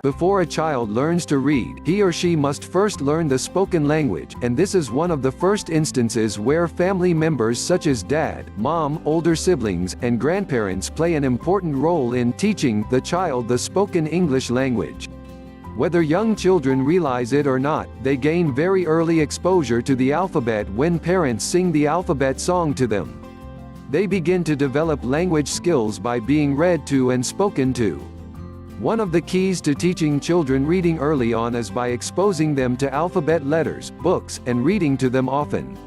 Before a child learns to read, he or she must first learn the spoken language, and this is one of the first instances where family members such as dad, mom, older siblings, and grandparents play an important role in teaching the child the spoken English language. Whether young children realize it or not, they gain very early exposure to the alphabet when parents sing the alphabet song to them. They begin to develop language skills by being read to and spoken to. One of the keys to teaching children reading early on is by exposing them to alphabet letters, books, and reading to them often.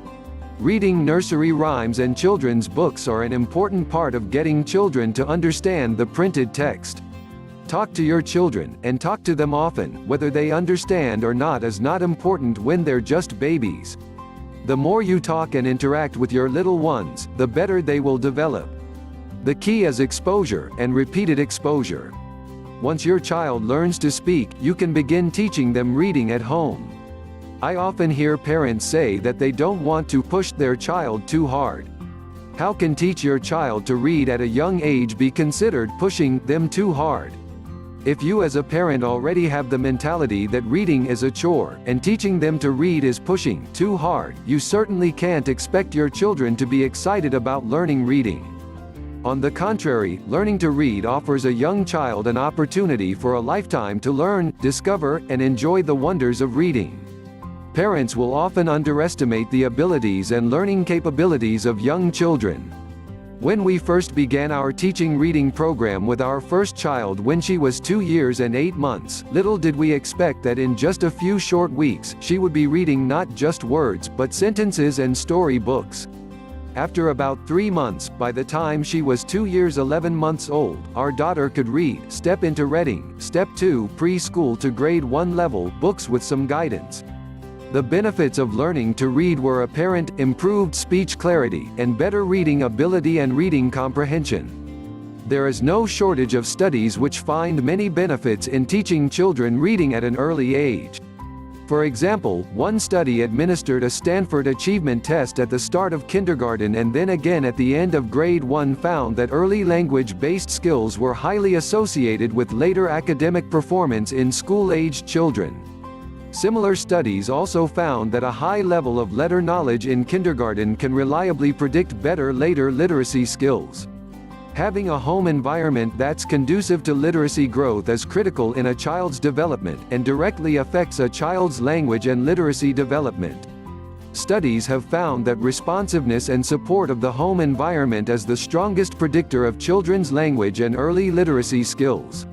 Reading nursery rhymes and children's books are an important part of getting children to understand the printed text. Talk to your children, and talk to them often. Whether they understand or not is not important when they're just babies. The more you talk and interact with your little ones, the better they will develop. The key is exposure, and repeated exposure. Once your child learns to speak, you can begin teaching them reading at home. I often hear parents say that they don't want to push their child too hard. How can teach your child to read at a young age be considered pushing them too hard? If you as a parent already have the mentality that reading is a chore, and teaching them to read is pushing too hard, you certainly can't expect your children to be excited about learning reading. On the contrary, learning to read offers a young child an opportunity for a lifetime to learn, discover, and enjoy the wonders of reading. Parents will often underestimate the abilities and learning capabilities of young children. When we first began our teaching reading program with our first child when she was 2 years and 8 months, little did we expect that in just a few short weeks, she would be reading not just words, but sentences and story books. After about 3 months, by the time she was 2 years 11 months old, our daughter could read, step into reading, step 2 preschool to grade 1 level books with some guidance. The benefits of learning to read were apparent: improved speech clarity, and better reading ability and reading comprehension. There is no shortage of studies which find many benefits in teaching children reading at an early age. For example, one study administered a Stanford Achievement Test at the start of kindergarten and then again at the end of grade 1 found that early language-based skills were highly associated with later academic performance in school-aged children. Similar studies also found that a high level of letter knowledge in kindergarten can reliably predict better later literacy skills. Having a home environment that's conducive to literacy growth is critical in a child's development, and directly affects a child's language and literacy development. Studies have found that responsiveness and support of the home environment is the strongest predictor of children's language and early literacy skills.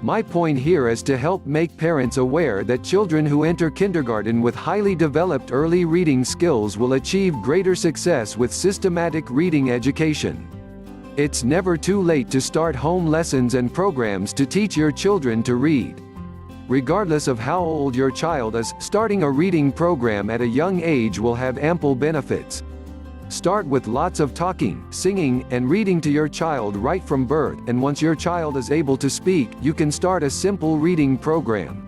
My point here is to help make parents aware that children who enter kindergarten with highly developed early reading skills will achieve greater success with systematic reading education. It's never too late to start home lessons and programs to teach your children to read. Regardless of how old your child is, starting a reading program at a young age will have ample benefits. Start with lots of talking, singing, and reading to your child right from birth, and once your child is able to speak, you can start a simple reading program.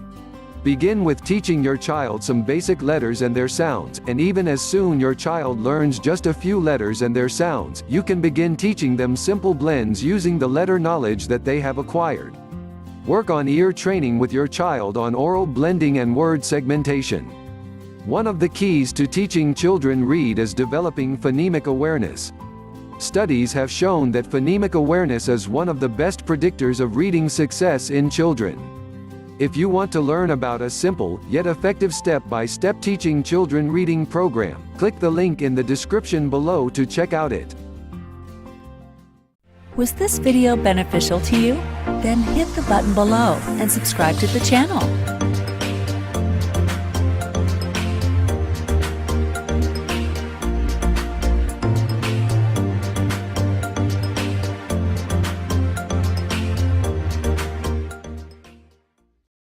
Begin with teaching your child some basic letters and their sounds, and even as soon your child learns just a few letters and their sounds, you can begin teaching them simple blends using the letter knowledge that they have acquired. Work on ear training with your child on oral blending and word segmentation. One of the keys to teaching children read is developing phonemic awareness. Studies have shown that phonemic awareness is one of the best predictors of reading success in children. If you want to learn about a simple, yet effective step-by-step teaching children reading program, click the link in the description below to check out it. Was this video beneficial to you? Then hit the button below and subscribe to the channel.